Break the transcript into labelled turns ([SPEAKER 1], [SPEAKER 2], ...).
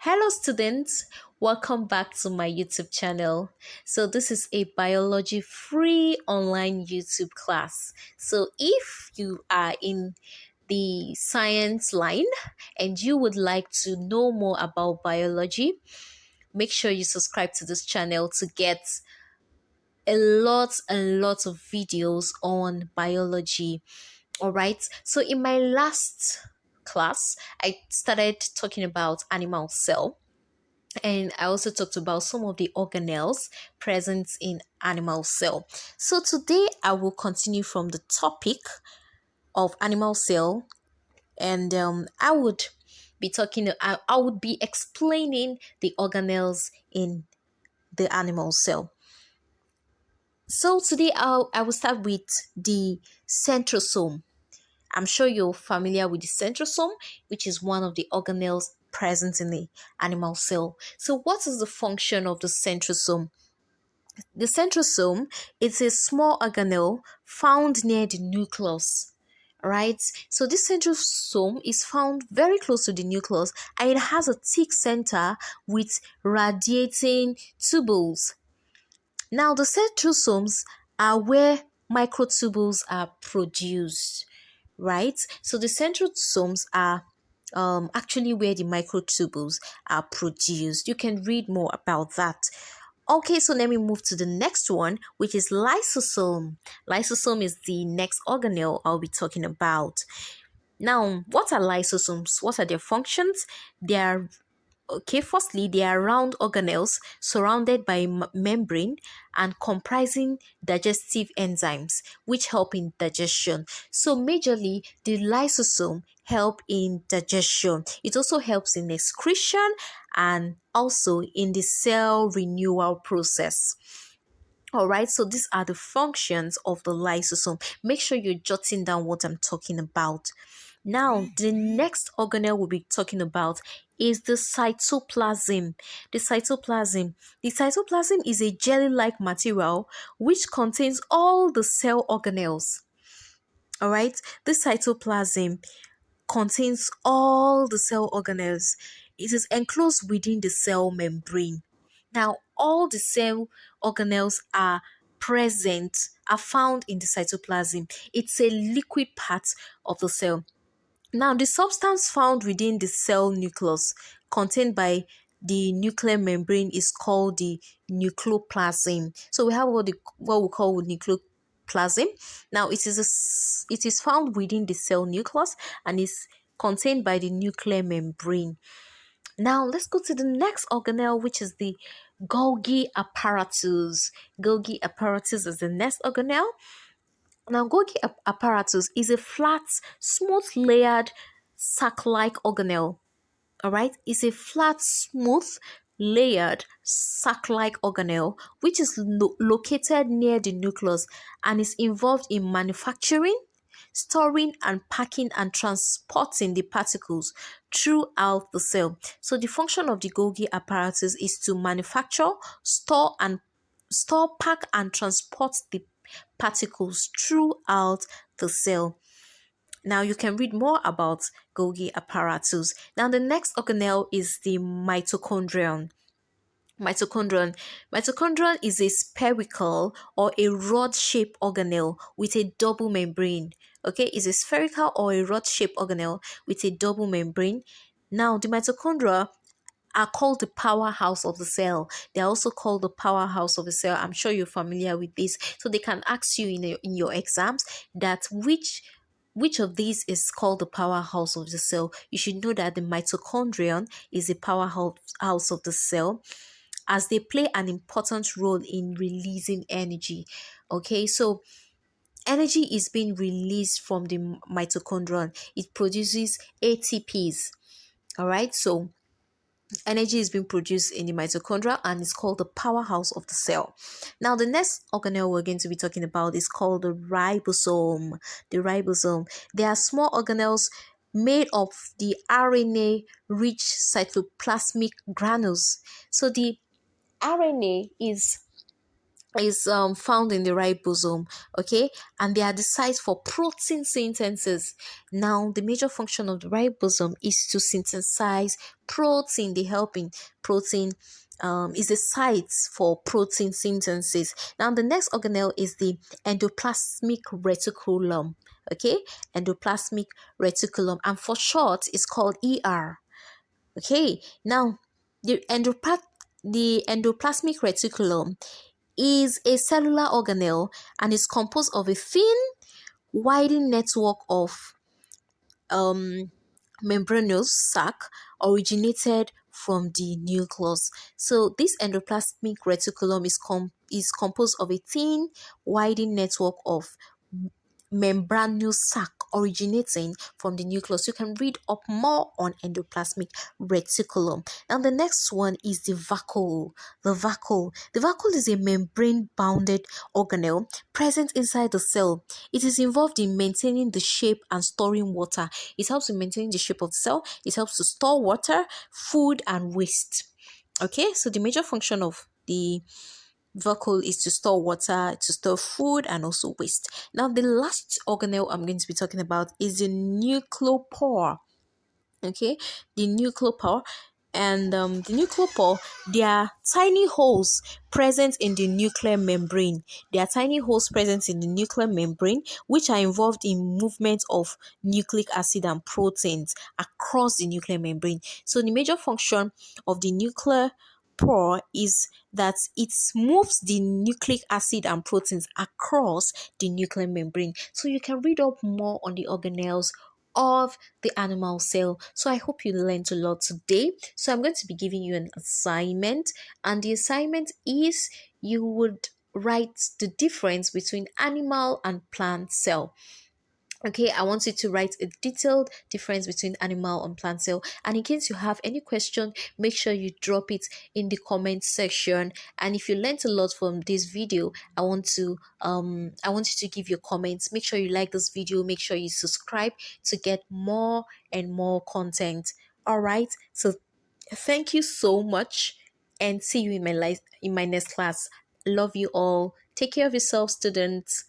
[SPEAKER 1] Hello students, welcome back to my YouTube channel. So this is a biology free online YouTube class. So if you are in the science line and you would like to know more about biology, make sure you subscribe to this channel to get a lot and lots of videos on biology. All right. So in my last class, I started talking about animal cell, and I also talked about some of the organelles present in animal cell. So today I will continue from the topic of animal cell, and I would be I would be explaining the organelles in the animal cell. So today I will start with the centrosome. I'm sure you're familiar with the centrosome, which is one of the organelles present in the animal cell. So what is the function of the centrosome? The centrosome is a small organelle found near the nucleus. Right? So this centrosome is found very close to the nucleus, and it has a thick center with radiating tubules. Now the centrosomes are where microtubules are produced, right? So the centrosomes are actually where the microtubules are produced. You can read more about that. Okay, so let me move to the next one, which is lysosome. Lysosome is the next organelle I'll be talking about. Now, what are lysosomes? What are their functions? They are firstly, they are round organelles surrounded by membrane and comprising digestive enzymes which help in digestion. So majorly, the lysosome help in digestion. It also helps in excretion and also in the cell renewal process. All right, so these are the functions of the lysosome. Make sure you're jotting down what I'm talking about. Now, the next organelle we'll be talking about is the cytoplasm. The cytoplasm is a jelly-like material which contains all the cell organelles. All right, the cytoplasm contains all the cell organelles. It is enclosed within the cell membrane. Now, all the cell organelles are found in the cytoplasm. It's a liquid part of the cell. Now, the substance found within the cell nucleus contained by the nuclear membrane is called the nucleoplasm. So we have what we call nucleoplasm. Now, it is found within the cell nucleus and is contained by the nuclear membrane. Now, let's go to the next organelle, which is the Golgi apparatus. Golgi apparatus is the next organelle. Now, Golgi apparatus is a flat, smooth layered sac-like organelle. All right, it's a flat, smooth layered sac-like organelle which is located near the nucleus and is involved in manufacturing, storing and packing and transporting the particles throughout the cell. So the function of the Golgi apparatus is to manufacture, pack and transport the particles throughout the cell. Now you can read more about Golgi apparatus. Now the next organelle is the mitochondrion. Mitochondrion is a spherical or a rod-shaped organelle with a double membrane. Okay, it's a spherical or a rod-shaped organelle with a double membrane. Now the mitochondria are called the powerhouse of the cell. They are also called the powerhouse of the cell. I'm sure you're familiar with this. So they can ask you in your exams that which of these is called the powerhouse of the cell. You should know that the mitochondrion is the powerhouse of the cell, as they play an important role in releasing energy. Okay, so energy is being released from the mitochondrion. It produces ATPs. All right, so energy is being produced in the mitochondria and it's called the powerhouse of the cell. Now, the next organelle we're going to be talking about is called the ribosome. The ribosome. They are small organelles made of the RNA-rich cytoplasmic granules. So the RNA is is found in the ribosome, okay, and they are the sites for protein synthesis. Now the major function of the ribosome is to synthesize protein. They help in protein, is the sites for protein synthesis. Now the next organelle is the endoplasmic reticulum, okay, endoplasmic reticulum, and for short it's called ER. Okay, now the endoplasmic reticulum is a cellular organelle and is composed of a thin, widening network of um, membranous sac originated from the nucleus. So this endoplasmic reticulum is composed of a thin, widening network of membranous sac originating from the nucleus. You can read up more on endoplasmic reticulum. Now the next one is the vacuole. The vacuole is a membrane bounded organelle present inside the cell. It is involved in maintaining the shape and storing water. It helps in maintaining the shape of the cell. It helps to store water, food, and waste. Okay, so the major function of the vacuole is to store water, to store food, and also waste. Now, the last organelle I'm going to be talking about is the nucleopore. Okay, the nucleopore. And the nucleopore, they are tiny holes present in the nuclear membrane. They are tiny holes present in the nuclear membrane, which are involved in movement of nucleic acid and proteins across the nuclear membrane. So the major function of the nuclear pore is that it moves the nucleic acid and proteins across the nuclear membrane. So you can read up more on the organelles of the animal cell. So I hope you learned a lot today. So I'm going to be giving you an assignment, and the assignment is you would write the difference between animal and plant cell. Okay, I want you to write a detailed difference between animal and plant cell. And in case you have any question, make sure you drop it in the comment section. And if you learned a lot from this video, I want you to give your comments. Make sure you like this video. Make sure you subscribe to get more and more content. All right. So thank you so much, and see you in my next class. Love you all. Take care of yourself, students.